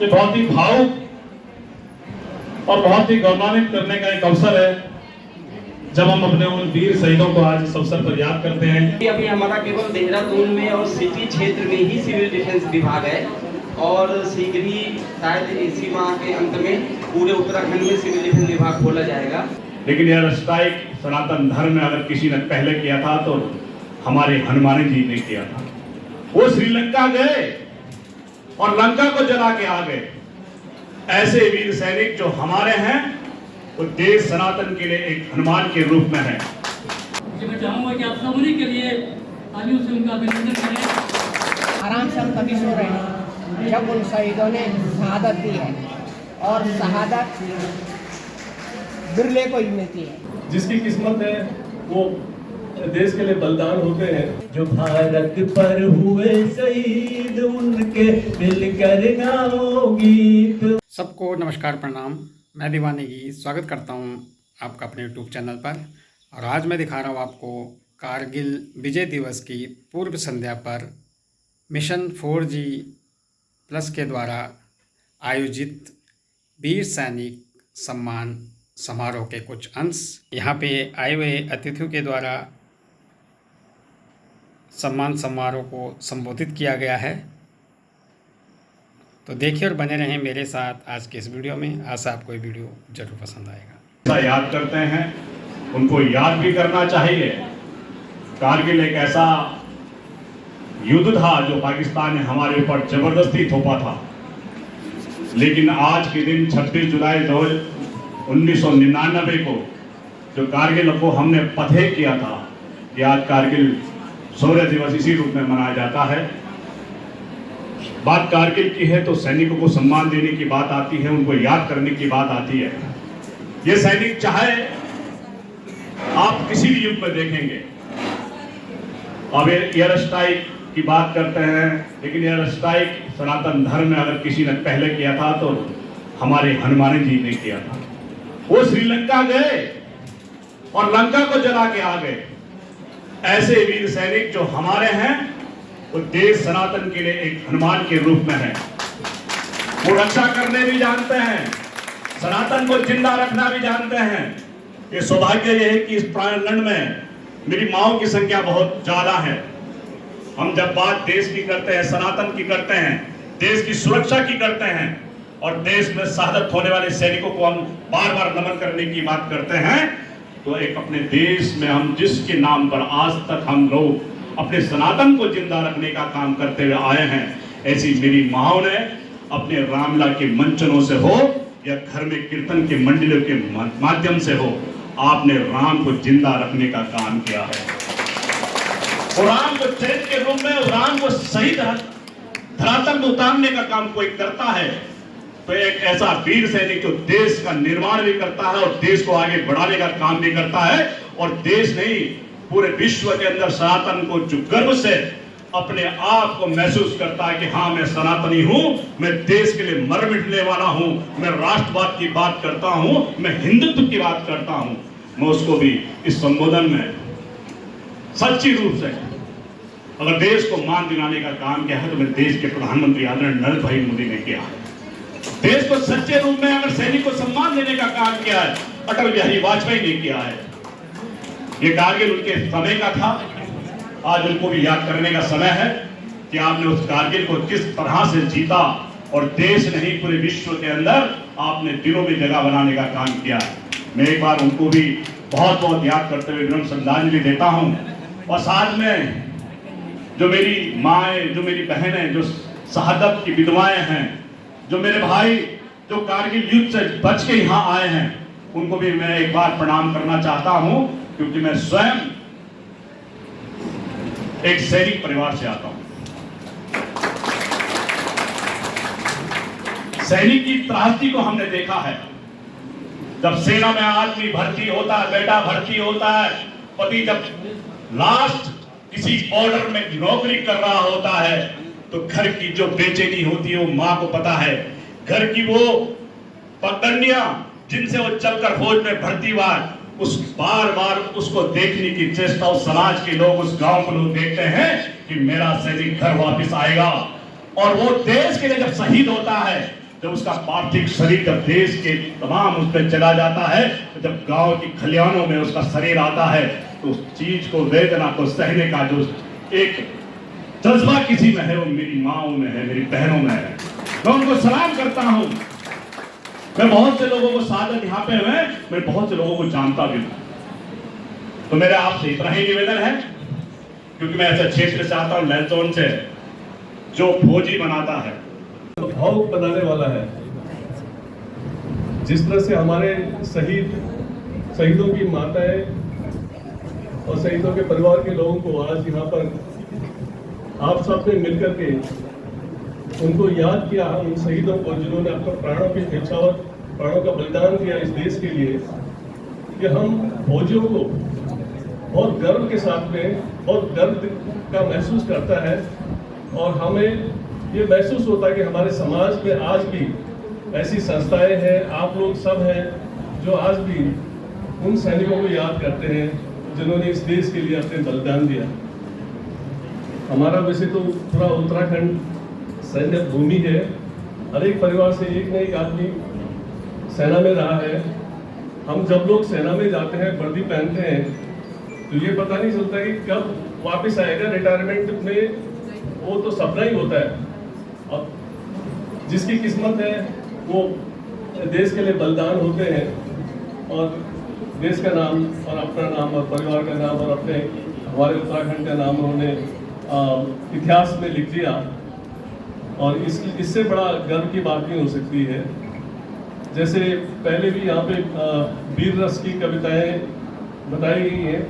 ये बहुत ही भावुक और बहुत ही गौरवान्वित करने का एक अवसर है जब हम अपने उन वीर शहीदों को आज इस अवसर पर याद करते हैं। अभी हमारा केवल देहरादून में और सिटी क्षेत्र में ही सिविल डिफेंस विभाग है और शीघ्र ही शायद इसी माह के अंत में पूरे उत्तराखंड में सिविल डिफेंस विभाग खोला जाएगा। लेकिन यह स्ट्राइक सनातन धर्म में अगर किसी ने पहले किया था तो हमारे हनुमान जी ने किया था। वो श्रीलंका गए और लंका को जला के आ गए। ऐसे वीर सैनिक जो हमारे हैं वो देश सनातन के लिए एक हनुमान के रूप में है। मैं चाहूंगा कि आप सब उन्हीं के लिए तालियों से उनका अभिनंदन करें। आराम से हम तभी सो रहे हैं जब उन शहीदों ने शहादत दी है और शहादत बिरले को ही मिलती है। जिसकी किस्मत है वो देश के लिए बलिदान होते हैं। जो भारत पर हुए शहीद उनके मिलकर गाओ गीत। सबको नमस्कार प्रणाम। मैं दीवानगी स्वागत करता हूं आपका अपने YouTube चैनल पर। और आज मैं दिखा रहा हूं आपको कारगिल विजय दिवस की पूर्व संध्या पर मिशन 4G+ के द्वारा आयोजित वीर सैनिक सम्मान समारोह के कुछ अंश। यहाँ पे आए हुए अतिथियों के द्वारा सम्मान समारोह को संबोधित किया गया है। तो देखिए और बने रहें मेरे साथ आज के इस वीडियो में। आशा आपको ये वीडियो जरूर पसंद आएगा। याद करते हैं, उनको याद भी करना चाहिए। कारगिल एक ऐसा युद्ध था जो पाकिस्तान ने हमारे ऊपर जबरदस्ती थोपा था, लेकिन आज के दिन 26 जुलाई 1999 को जो कारगिल को हमने फतेह किया था, कि आज कारगिल शौर्य दिवस इसी रूप में मनाया जाता है। बात कारगिल की है तो सैनिकों को सम्मान देने की बात आती है, उनको याद करने की बात आती है। ये सैनिक चाहे आप किसी भी युग में देखेंगे, अब एयर स्ट्राइक की बात करते हैं, लेकिन एयर स्ट्राइक सनातन धर्म में अगर किसी ने पहले किया था तो हमारे हनुमान जी ने किया था। वो श्रीलंका गए और लंका को जला के आ गए। ऐसे वीर सैनिक जो हमारे हैं वो देश सनातन के लिए एक हनुमान के रूप में है। वो रक्षा करने भी जानते हैं, सनातन को जिंदा रखना भी जानते हैं। ये सौभाग्य ये है कि इस प्रांगण में मेरी माओं की संख्या बहुत ज्यादा है। हम जब बात देश की करते हैं, सनातन की करते हैं, देश की सुरक्षा की करते हैं और देश में शहादत होने वाले सैनिकों को हम बार बार नमन करने की बात करते हैं, तो एक अपने देश में हम जिसके नाम पर आज तक हम लोग अपने सनातन को जिंदा रखने का काम करते हुए आए हैं, ऐसी मेरी माओं ने अपने रामला के मंचनों से हो या घर में कीर्तन के मंडलों के माध्यम से हो, आपने राम को जिंदा रखने का काम किया है। और राम को चरित्र के रूप में, राम को सही धरातल में उतारने का काम कोई करता है तो एक ऐसा वीर सैनिक जो देश का निर्माण भी करता है और देश को आगे बढ़ाने का काम भी करता है, और देश नहीं पूरे विश्व के अंदर सनातन को जो गर्व से अपने आप को महसूस करता है कि हाँ मैं सनातनी हूं, मैं देश के लिए मर मिटने वाला हूं, मैं राष्ट्रवाद की बात करता हूं, मैं हिंदुत्व की बात करता हूं, मैं उसको भी इस संबोधन में सच्ची रूप से अगर देश को मान दिलाने का काम किया है तो मैं देश के प्रधानमंत्री आदरणीय नरेंद्र भाई मोदी ने किया है। देश को सच्चे रूप में अगर सैनिक को सम्मान देने का काम किया है, अटल बिहारी वाजपेयी ने किया है। ये कारगिल उनके समय का था, आज उनको भी याद करने का समय है कि आपने उस कारगिल को किस तरह से जीता और देश नहीं पूरे विश्व के अंदर आपने दिलों में जगह बनाने का काम किया। मैं एक बार उनको भी बहुत बहुत याद करते हुए विनम्र श्रद्धांजलि देता हूं। और साथ में जो मेरी माएँ, जो मेरी बहनें, जो शहादत की विधवाएं हैं, जो मेरे भाई जो कारगिल युद्ध से बच के यहाँ आए हैं, उनको भी मैं एक बार प्रणाम करना चाहता हूं, क्योंकि मैं स्वयं एक सैनिक परिवार से आता हूं। सैनिक की त्रासदी को हमने देखा है। जब सेना में आदमी भर्ती होता है, बेटा भर्ती होता है, पति जब लास्ट किसी बॉर्डर में नौकरी कर रहा होता है, तो घर की जो बेचैनी होती है वो माँ को पता है। घर की वो पगडंडियां जिनसे वो चलकर फौज में भर्ती हुआ, उस बार बार उसको देखने की चेष्टा उस समाज के लोग, उस गांव के लोग देखते हैं कि मेरा सैनिक घर वापस आएगा। और वो देश के लिए जब शहीद होता है जब उसका पार्थिव शरीर जब देश के तमाम उस पर चला जाता है, तो जब गांव की खलियानों में उसका शरीर आता है, तो उस चीज को, वेदना को सहने का जो एक जज्बा किसी में है, वो मेरी माँओं में है, मेरी बहनों में है। मैं उनको सलाम करता हूं। मैं बहुत से लोगों को सादत यहाँ पे हुए, मैं बहुत से लोगों को जानता भी हूं। तो मेरा आपसे इतना ही निवेदन है, क्योंकि मैं ऐसा क्षेत्र से आता हूं, लहसोन से, जो फौजी बनाता है, भावुक बनाने वाला है। जिस तरह से हमारे शहीदों की माताएं और शहीदों के परिवार के लोगों को आज यहाँ पर आप सब ने मिलकर के उनको याद किया, उन शहीदों को जिन्होंने अपने प्राणों की न्यौछावर, प्राणों का बलिदान किया इस देश के लिए, कि हम फौजियों को बहुत गर्व के साथ में, बहुत गर्व का महसूस करता है। और हमें ये महसूस होता है कि हमारे समाज में आज भी ऐसी संस्थाएं हैं, आप लोग सब हैं, जो आज भी उन सैनिकों को याद करते हैं जिन्होंने इस देश के लिए अपने बलिदान दिया। हमारा वैसे तो पूरा उत्तराखंड सैन्य भूमि है। हर एक परिवार से एक न एक आदमी सेना में रहा है। हम जब लोग सेना में जाते हैं, वर्दी पहनते हैं, तो ये पता नहीं चलता कि कब वापस आएगा। रिटायरमेंट में वो तो सपना ही होता है। अब जिसकी किस्मत है वो देश के लिए बलिदान होते हैं और देश का नाम और अपना नाम और परिवार का नाम और अपने हमारे उत्तराखंड का नाम उन्होंने इतिहास में लिख दिया। और इससे बड़ा गर्व की बात नहीं हो सकती है। जैसे पहले भी यहाँ पे वीर रस की कविताएं बताई गई हैं।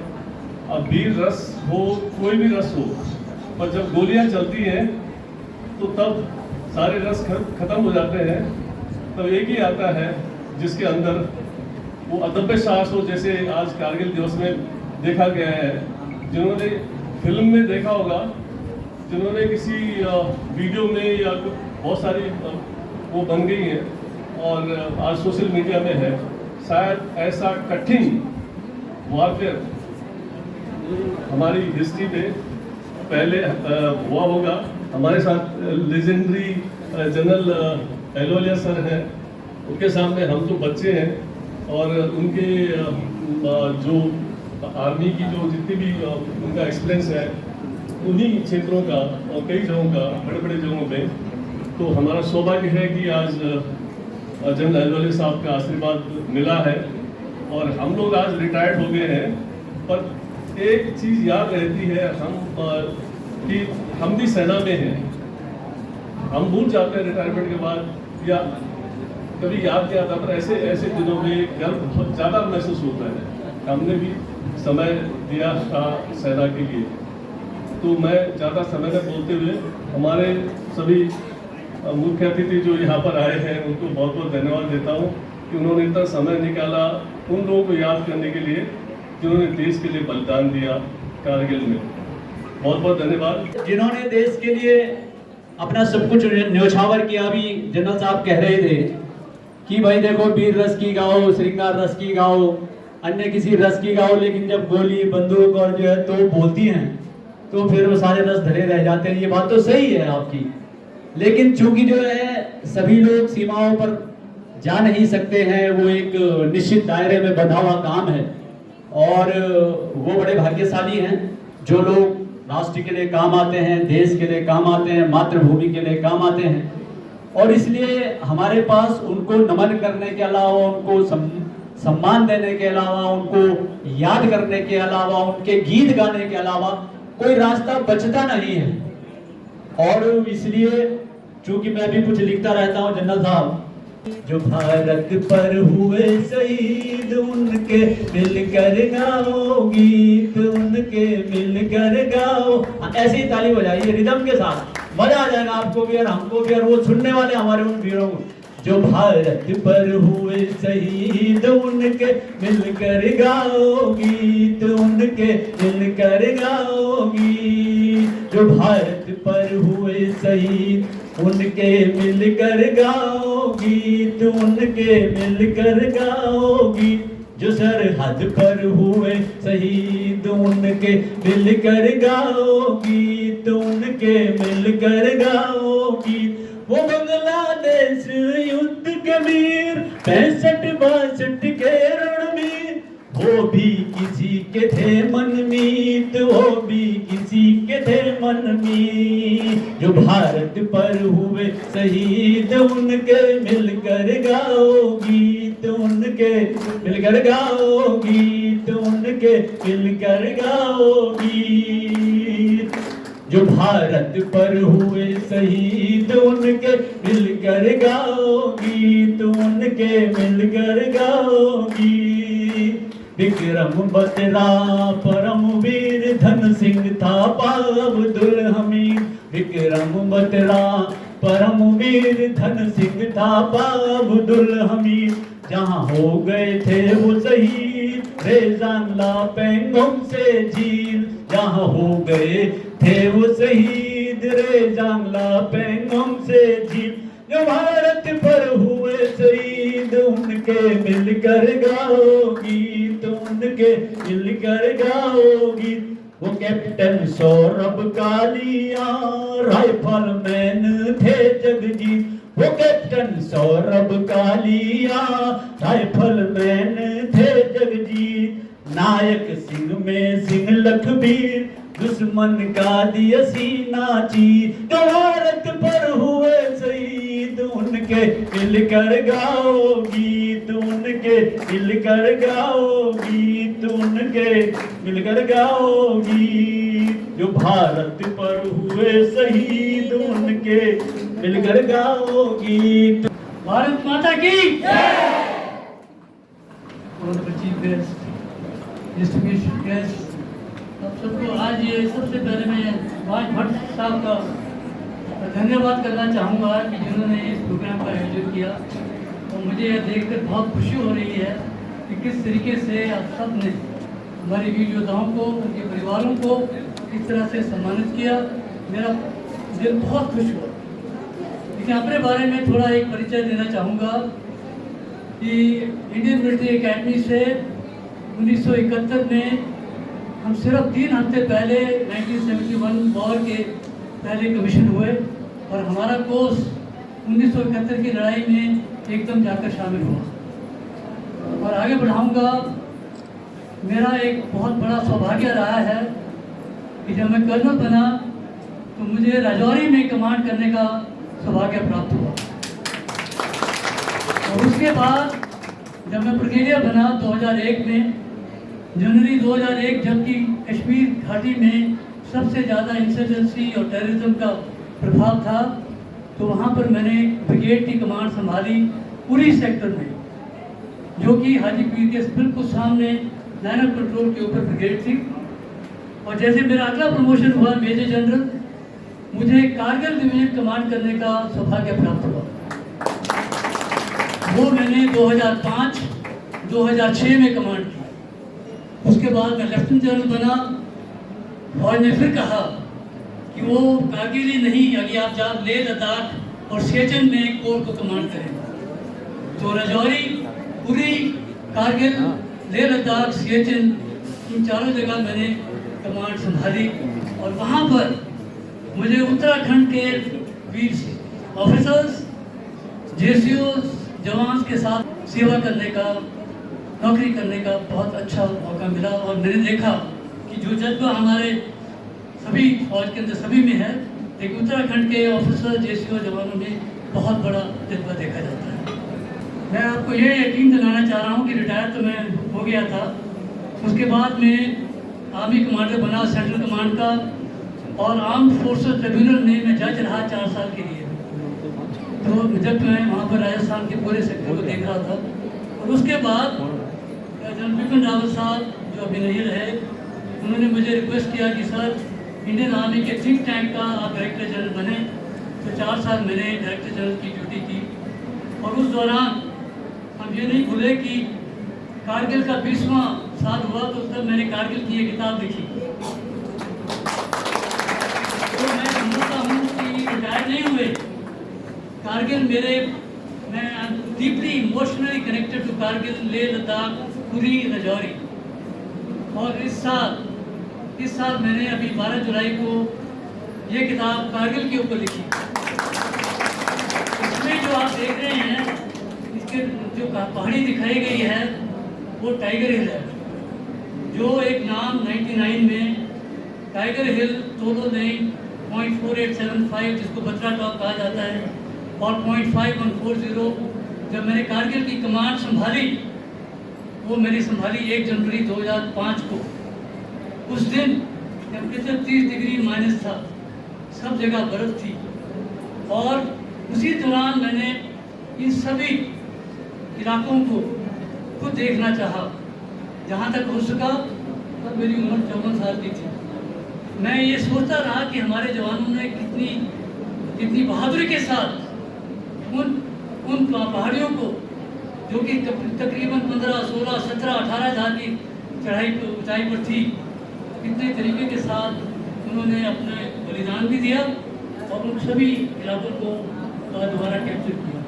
अब वीर रस हो, कोई भी रस हो, पर जब गोलियां चलती हैं तो तब सारे रस खत्म हो जाते हैं। तब एक ही आता है जिसके अंदर वो अदम्य साहस हो, जैसे आज कारगिल दिवस में देखा गया है। जिन्होंने फिल्म में देखा होगा, जिन्होंने किसी वीडियो में या बहुत सारी वो बन गई है और आज सोशल मीडिया में है, शायद ऐसा कठिन वॉरफेयर हमारी हिस्ट्री में पहले हुआ होगा। हमारे साथ लेजेंडरी जनरल एलोलिया सर हैं, उनके सामने हम तो बच्चे हैं और उनके जो आर्मी की जो जितनी भी उनका एक्सपीरियंस है उन्हीं क्षेत्रों का और कई जगहों का, बड़े बड़े जगहों पे, तो हमारा सौभाग्य है कि आज जनरल एलोलिया साहब का आशीर्वाद मिला है और हम लोग आज रिटायर्ड हो गए हैं। पर एक चीज़ याद रहती है कि हम भी सेना में हैं। हम भूल जाते हैं रिटायरमेंट के बाद या कभी याद नहीं आता, पर ऐसे दिनों में गर्व बहुत ज़्यादा महसूस होता है। हमने भी समय दिया था सेना के लिए। तो मैं ज़्यादा समय न बोलते हुए हमारे सभी मुख्य अतिथि जो यहाँ पर आए हैं उनको बहुत बहुत धन्यवाद देता हूँ कि उन्होंने इतना समय निकाला उन लोगों को याद करने के लिए जिन्होंने देश के लिए बलिदान दिया कारगिल में। बहुत बहुत धन्यवाद। जिन्होंने देश के लिए अपना सब कुछ न्यौछावर किया। अभी जनरल साहब कह रहे थे कि भाई देखो, वीर रस की गाओ, श्रृंगार रस की गाओ, अन्य किसी रस की गाओ, लेकिन जब गोली, बंदूक और जो है तो बोलती हैं तो फिर वो सारे रस धरे रह जाते हैं। ये बात तो सही है आपकी, लेकिन चूंकि जो है सभी लोग सीमाओं पर जा नहीं सकते हैं, वो एक निश्चित दायरे में बंधा हुआ काम है और वो बड़े भाग्यशाली हैं जो लोग राष्ट्र के लिए काम आते हैं, देश के लिए काम आते हैं, मातृभूमि के लिए काम आते हैं। और इसलिए हमारे पास उनको नमन करने के अलावा, उनको सम्मान देने के अलावा, उनको याद करने के अलावा, उनके गीत गाने के अलावा कोई रास्ता बचता नहीं है। और इसलिए चूंकि मैं भी कुछ लिखता रहता हूँ जनरल साहब, जो भारत पर हुए शहीद उनके मिलकर गाओ गीत, उनके मिलकर गाओ। ऐसे ही ताली बजाइए रिदम के साथ, मजा आ जाएगा आपको भी और हमको भी और वो सुनने वाले हमारे उन वीरों को। जो भारत पर हुए शहीद उनके मिलकर गाओ गीत, उनके मिलकर गाओ गीत। जो भारत पर हुए शहीद उनके मिलकर गाओ गीत, उनके मिलकर गाओ गीत। जो सरहद पर हुए शहीद उनके मिलकर गाओ गीत, उनके मिलकर गाओ गीत। वो बांग्लादेश के वीर 65-62 के रण में, वो भी किसी के थे मनमीत, वो भी किसी के थे मनमीत। जो भारत पर हुए शहीद उनके मिलकर गाओ गीत, उनके मिलकर गाओ गीत, उनके मिलकर गाओ गीत। जो भारत पर हुए शहीद उनके मिलकर गाओ गीत, उनके मिलकर गाओ गीत। विक्रम बत्रा परम वीर धन सिंह थापा अब्दुल हमीद, विक्रम बत्रा परम वीर धन सिंह थापा अब्दुल हमीद। जहाँ हो गए थे वो शहीद रेजान ला पेंगोंग से झील, जहाँ हो गए थे वो शहीद रेजान ला पेंगोंग से झील। जो भारत पर हुए शहीद उनके मिलकर गाओ गीत, उनके मिलकर गाओ गीत। वो captain Saurabh Kalia rifleman थे जगजीत, वो captain Saurabh Kalia rifleman थे जगजीत। नायक सिंह में सिंह लखबीर दुश्मन का दिया सीना चीर। जो भारत पर हुए शहीद उनके मिलकर गाओ गीत, उनके मिलकर गाओ गीत, उनके मिलकर गाओ गीत। जो भारत पर हुए शहीद उनके मिलकर गाओ गीत। भारत माता की चीफ गेस्ट, डिस्टिंग्विश्ड गेस्ट, आप सबको आज ये सबसे पहले मैं सुभाष भट्ट साहब का धन्यवाद करना चाहूँगा कि जिन्होंने इस प्रोग्राम का आयोजन किया। और मुझे यह देखकर बहुत खुशी हो रही है कि किस तरीके से आप सब ने हमारे वीर योद्धाओं को, उनके परिवारों को इस तरह से सम्मानित किया। मेरा दिल बहुत खुश हुआ। लेकिन अपने बारे में थोड़ा एक परिचय देना चाहूँगा कि इंडियन मिलिट्री एकेडमी से 1971 में हम सिर्फ 3 हफ्ते पहले 1971 वॉर के पहले कमीशन हुए और हमारा कोर्स 1971 की लड़ाई में एकदम जाकर शामिल हुआ। और आगे बढ़ाऊंगा, मेरा एक बहुत बड़ा सौभाग्य रहा है कि जब मैं कर्नल बना तो मुझे राजौरी में कमांड करने का सौभाग्य प्राप्त हुआ। और उसके बाद जब मैं ब्रिगेडियर बना 2001 में, जनवरी 2001, जबकि कश्मीर घाटी में सबसे ज़्यादा इंसर्जेंसी और टेररिज्म का प्रभाव था, तो वहाँ पर मैंने ब्रिगेड की कमांड संभाली उरी सेक्टर में, जो कि हाजीपीर के बिल्कुल सामने लाइन ऑफ कंट्रोल के ऊपर ब्रिगेड थी। और जैसे मेरा अगला प्रमोशन हुआ मेजर जनरल, मुझे कारगिल डिवीजन कमांड करने का सौभाग्य प्राप्त हुआ। वो मैंने 2005-2006 में कमांड की। उसके बाद मैं लेफ्टिनेंट जनरल बना। फौज ने फिर कहा कि वो कारगिल ही नहीं, अभी आप जब लेह लद्दाख और सियाचिन में कोर को कमांड करें। तो राजौरी, उरी, कारगिल, लेह लद्दाख, सियाचिन, इन चारों जगह मैंने कमांड संभाली। और वहाँ पर मुझे उत्तराखंड के वीर ऑफिसर्स, जेसीओ जवान के साथ सेवा करने का, नौकरी करने का बहुत अच्छा मौका मिला। और मैंने देखा कि जो जज्बा हमारे सभी फौज के अंदर सभी में है, लेकिन उत्तराखंड के ऑफिसर, जेसीओ जवानों में बहुत बड़ा जज्बा देखा जाता है। मैं आपको ये यकीन दिलाना चाह रहा हूँ कि रिटायर तो मैं हो गया था, उसके बाद मैं आर्मी कमांडर बना सेंट्रल कमांड का, और आर्म फोर्सेस ट्रिब्यूनल में मैं जज रहा 4 साल के लिए। तो जब मैं वहाँ पर राजस्थान के पूरे सेक्टर को देख रहा था, और उसके बाद जनरल बिपिन रावत साहब जो अभी नहीं रहे, उन्होंने मुझे रिक्वेस्ट किया कि सर इंडियन आर्मी के थिंक टैंक का आप डायरेक्टर जनरल बने। तो 4 साल मैंने डायरेक्टर जनरल की ड्यूटी की। और उस दौरान हम ये नहीं भूले कि कारगिल का 20वां साल हुआ, तो तब मैंने कारगिल की ये किताब लिखी। तो मैं समझता हूँ कि रिटायर नहीं हुए, कारगिल मैं deeply emotionally connected to Kargil, Leh Ladakh, Uri, Rajouri. और इस साल मैंने अभी 12 जुलाई को ये किताब कारगिल के ऊपर लिखी। इसमें जो आप देख रहे हैं ये जो पहाड़ी दिखाई गई है वो टाइगर हिल है, जो एक नाम 99 में टाइगर हिल टोलो लेन 0.4875 जिसको बत्रा टॉप कहा जाता है और 0.5140 जब मैंने कारगिल की कमांड संभाली, वो मैंने संभाली 1 जनवरी 2005 को। उस दिन टेम्परेचर 30 डिग्री माइनस था, सब जगह बर्फ थी और उसी दौरान मैंने इन सभी इलाकों को खुद देखना चाहा। जहाँ तक हो सका, तब मेरी उम्र 54 साल की थी। मैं ये सोचता रहा कि हमारे जवानों ने कितनी बहादुरी के साथ उन पहाड़ियों को, जो कि तकरीबन 15, 16, 17, 18 हज़ार की ऊंचाई पर थी, कितने तरीके के साथ उन्होंने अपने बलिदान भी दिया और उन सभी इलाकों को दोबारा कैप्चर किया।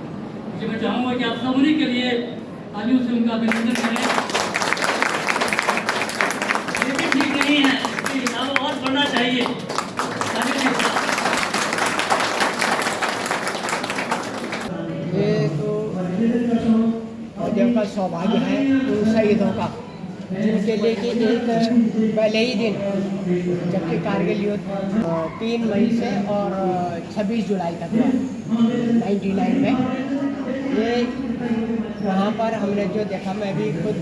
मुझे मैं चाहूँगा कि आप सब उन्हीं के लिए तालियों से उनका अभिनंदन करें। ये भी ठीक नहीं है, इसके हिसाब और बढ़ना चाहिए। ये तो का सौभाग्य है उन शहीदों का, जिनके लिए कि एक पहले ही दिन, जबकि कारगिल युद्ध 3 मई से और 26 जुलाई तक हुआ 99 में। ये वहाँ पर हमने जो देखा, मैं भी खुद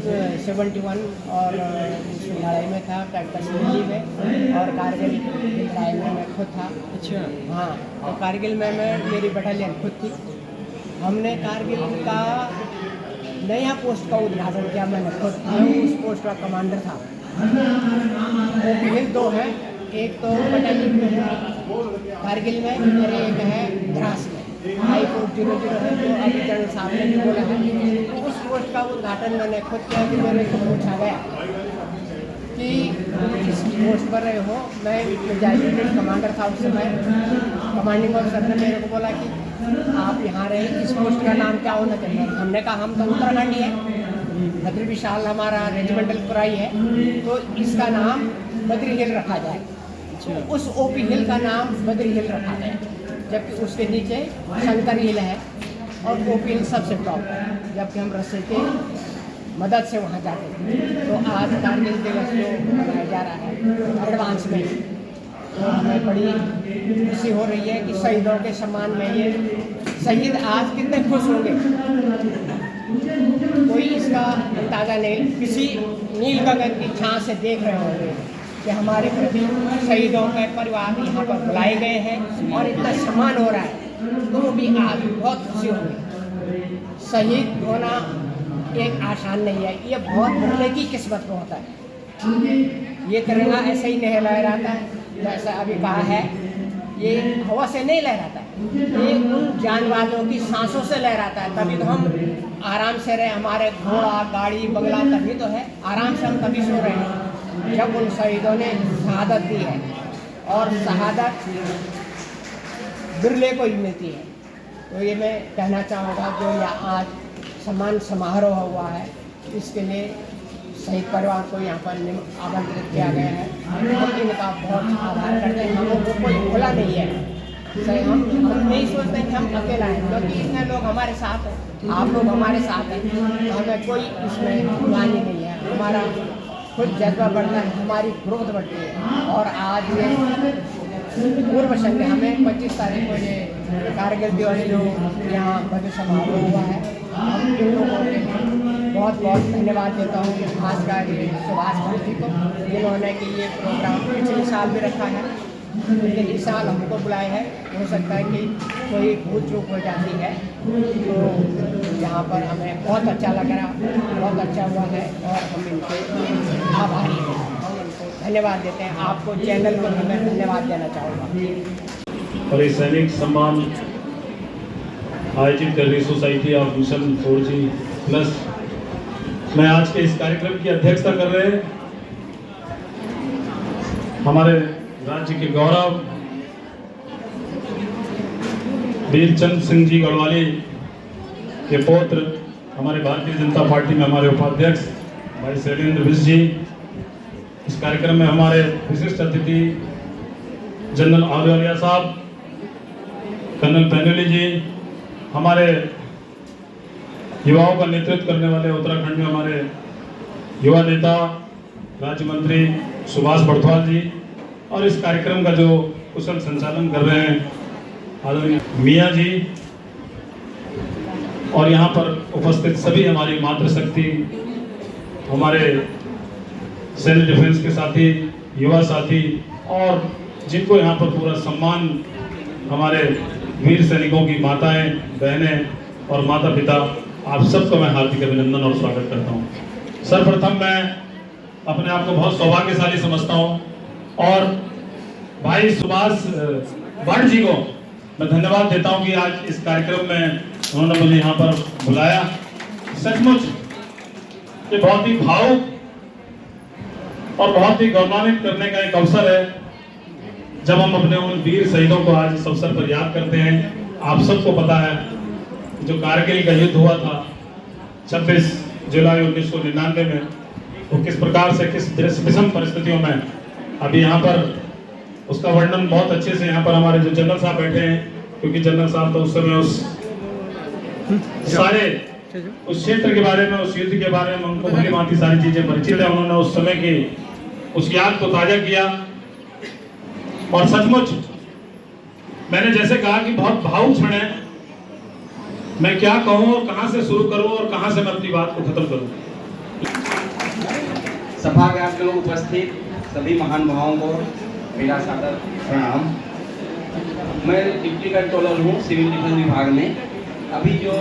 71 और लड़ाई में था, कश्मीर में, और कारगिल की लड़ाई में मैं खुद था। अच्छा। हाँ, तो कारगिल में मेरी बटालियन खुद थी। हमने कारगिल का नया पोस्ट का उद्घाटन किया, मैंने खुद। मैं उस पोस्ट का कमांडर था। ओपी 2 है, एक तो बटालियन में है कारगिल में, और एक है द्रास में 5400 है, जो अभी जनरल साहब ने भी बोला है। तो उस पोस्ट का उद्घाटन मैंने खुद किया कि मेरे को पूछा गया कि किस पोस्ट पर रहे हो। मैं जायज कमांडर था उस समय। कमांडिंग ऑफिसर ने मेरे को बोला कि आप यहाँ रहे, इस पोस्ट का नाम क्या होना चाहिए। हमने कहा हम तो उत्तराखंडी है, बद्री विशाल हमारा रेजिमेंटल पुराई है, तो इसका नाम बद्री हिल रखा जाए। तो उस ओपी हिल का नाम बद्री हिल रखा गया, जबकि उसके नीचे शंकर हिल है और ओपी हिल सबसे टॉप है, जबकि हम रस्से के मदद से वहाँ जाते थे। तो आज कारगिल दिवस जो मनाया जा रहा है एडवांस में, तो हमें बड़ी खुशी हो रही है कि शहीदों के सम्मान में ये शहीद आज कितने खुश होंगे, कोई इसका अंदाज़ा नहीं। किसी नील गगन की छाँ से देख रहे होंगे कि हमारे प्रति शहीदों के परिवार यहाँ पर बुलाए गए हैं और इतना सम्मान हो रहा है, तो वो भी आज बहुत खुशी होगी। शहीद होना एक आसान नहीं है, ये बहुत बड़े की किस्मत में होता है। ये तिरंगा ऐसे ही नहीं लहराता है, जैसा अभी कहा है, ये हवा से नहीं लहराता है, ये उन जानवरों की सांसों से लहराता है। तभी तो हम आराम से रहे, हमारे घोड़ा, गाड़ी, बंगला तभी तो है, आराम से हम तभी सो रहे हैं जब उन शहीदों ने शहादत दी है। और शहादत बिरले को ही मिलती है। तो ये मैं कहना चाहूँगा, जो यहाँ आज सम्मान समारोह हुआ है, इसके लिए शहीद परिवार को यहाँ पर आमंत्रित किया गया है। हम इनका बहुत आभार करते हैं। हम लोगों को कोई भूला नहीं है, हम नहीं सोचते कि हम अकेला हैं, क्योंकि इतने लोग हमारे साथ हैं, आप लोग हमारे साथ हैं, तो हमें कोई इसमें बुराई नहीं है। हमारा खुद जज्बा बढ़ता है, हमारी ग्रोथ बढ़ती है। और आज ये पूर्व संध्या हमें 25 तारीख को ये कारगिल दिवस जो यहाँ भव्य समारोह हुआ है, हम इन लोगों के बहुत बहुत धन्यवाद देता हूँ, खासकर ये सुभाष भाई को, जिन्होंने कि ये प्रोग्राम पिछले साल भी रखा है, लेकिन इस साल हमको बुलाया है। हो सकता है कि कोई भूल चूक हो जाती है, तो यहाँ पर हमें बहुत अच्छा लग रहा, बहुत अच्छा हुआ है और हम इनके आभारी हैं, हम इनको धन्यवाद देते हैं। आपको चैनल को भी मैं धन्यवाद देना चाहूँगा। और ये सैनिक सम्मान आयोजित कर रही सोसाइटी ऑफ मिशन 4G+, मैं आज के इस कार्यक्रम की अध्यक्षता कर रहे हैं हमारे राज्य के गौरव वीरचंद सिंह जी गढ़वाली के पुत्र, हमारे भारतीय जनता पार्टी में हमारे उपाध्यक्ष भाई शैलेंद्र बिष्ट जी। इस कार्यक्रम में हमारे विशिष्ट अतिथि जनरल आहलूवालिया साहब, कर्नल पैनुली जी, हमारे युवाओं का नेतृत्व करने वाले उत्तराखंड में हमारे युवा नेता राज्य मंत्री सुभाष बड़थवाल जी, और इस कार्यक्रम का जो कुशल संचालन कर रहे हैं आदरणीय मियाँ जी, और यहाँ पर उपस्थित सभी हमारी मातृशक्ति, हमारे सेल्फ डिफेंस के साथी, युवा साथी, और जिनको यहाँ पर पूरा सम्मान, हमारे वीर सैनिकों की माताएं, बहनें और माता पिता, आप सबको मैं हार्दिक अभिनंदन और स्वागत करता हूँ। सर्वप्रथम मैं अपने आप को बहुत सौभाग्यशाली समझता हूँ और भाई सुभाष भट्ट जी को मैं धन्यवाद देता हूँ कि आज इस कार्यक्रम में उन्होंने मुझे यहाँ पर बुलाया। सचमुच ये बहुत ही भावुक और बहुत ही गौरवान्वित करने का एक अवसर है जब हम अपने उन वीर शहीदों को आज इस अवसर पर याद करते हैं। आप सबको पता है जो कारगिल का युद्ध हुआ था 26 जुलाई 1999 में, वो किस प्रकार से, किस विषम परिस्थितियों में, अभी यहाँ पर उसका वर्णन बहुत अच्छे से यहाँ पर हमारे जो जनरल साहब बैठे हैं, क्योंकि जनरल साहब तो उस समय उस सारे उस क्षेत्र के बारे में, उस युद्ध के बारे में उनको भली भांति सारी चीजें परिचित है। उन्होंने उस समय की उस याद को ताजा किया और सचमुच मैंने जैसे कहा कि बहुत भावुक क्षण है। मैं क्या कहूं और कहां से शुरू करूं और कहां से मैं अपनी बात को खत्म करूं। सभागार में उपस्थित सभी महानुभावों को मेरा सादर प्रणाम। मैं डिप्टी कंट्रोलर हूँ सिविल डिफेंस विभाग में। अभी जो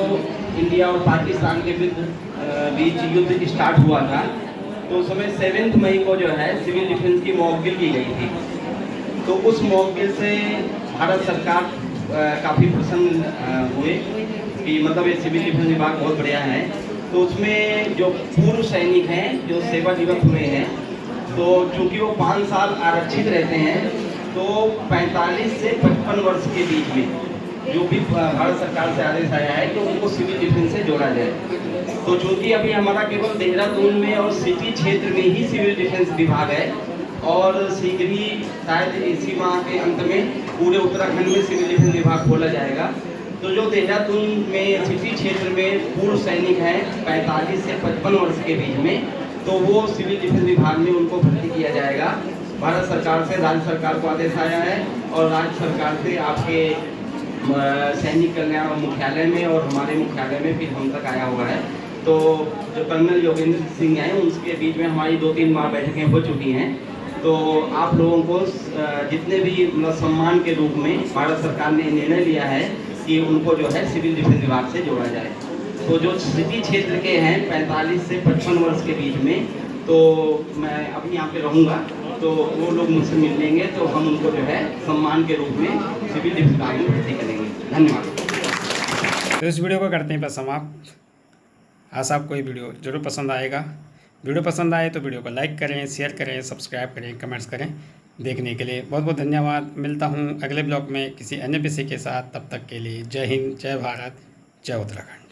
इंडिया और पाकिस्तान के बीच युद्ध स्टार्ट हुआ था तो उस समय 7 मई को जो है सिविल डिफेंस की मॉक ड्रिल की गई थी। तो उस मॉक ड्रिल से भारत सरकार काफ़ी प्रसन्न हुए कि मतलब ये सिविल डिफेंस विभाग बहुत बढ़िया है। तो उसमें जो पूर्व सैनिक हैं जो सेवानिवृत्त हुए हैं, तो चूँकि वो 5 साल आरक्षित रहते हैं, तो 45 से 55 वर्ष के बीच में जो भी भारत सरकार से आदेश आया है तो उनको सिविल डिफेंस से जोड़ा जाए। तो चूँकि अभी हमारा केवल देहरादून में और सिटी क्षेत्र में ही सिविल डिफेंस विभाग है और शीघ्र ही शायद इसी माह के अंत में पूरे उत्तराखंड में सिविल डिफेंस विभाग खोला जाएगा। तो जो देहरादून में सिटी क्षेत्र में पूर्व सैनिक हैं 45 से 55 वर्ष के बीच में, तो वो सिविल डिफेंस विभाग में उनको भर्ती किया जाएगा। भारत सरकार से राज्य सरकार को आदेश आया है और राज्य सरकार से आपके सैनिक कल्याण मुख्यालय में और हमारे मुख्यालय में फिर हम तक आया हुआ है। तो जो कर्नल योगेंद्र सिंह हैं उनके बीच में हमारी 2-3 बार बैठकें हो चुकी हैं। तो आप लोगों को जितने भी मतलब सम्मान के रूप में भारत सरकार ने निर्णय लिया है कि उनको जो है सिविल डिफेंस विभाग से जोड़ा जाए। तो जो सिटी क्षेत्र के हैं 45 से 55 वर्ष के बीच में, तो मैं अभी यहाँ पे रहूँगा, तो वो लोग मुझसे मिल लेंगे तो हम उनको जो है सम्मान के रूप में सिविल डिफेंस विभाग में भर्ती करेंगे। धन्यवाद। तो इस वीडियो को करते हैं पर समाप्त। आशा आपको ये वीडियो जरूर पसंद आएगा। वीडियो पसंद आए तो वीडियो को लाइक करें, शेयर करें, सब्सक्राइब करें, कमेंट्स करें। देखने के लिए बहुत बहुत धन्यवाद। मिलता हूँ अगले ब्लॉग में किसी अन्य विषय के साथ। तब तक के लिए जय हिंद, जय भारत, जय उत्तराखंड।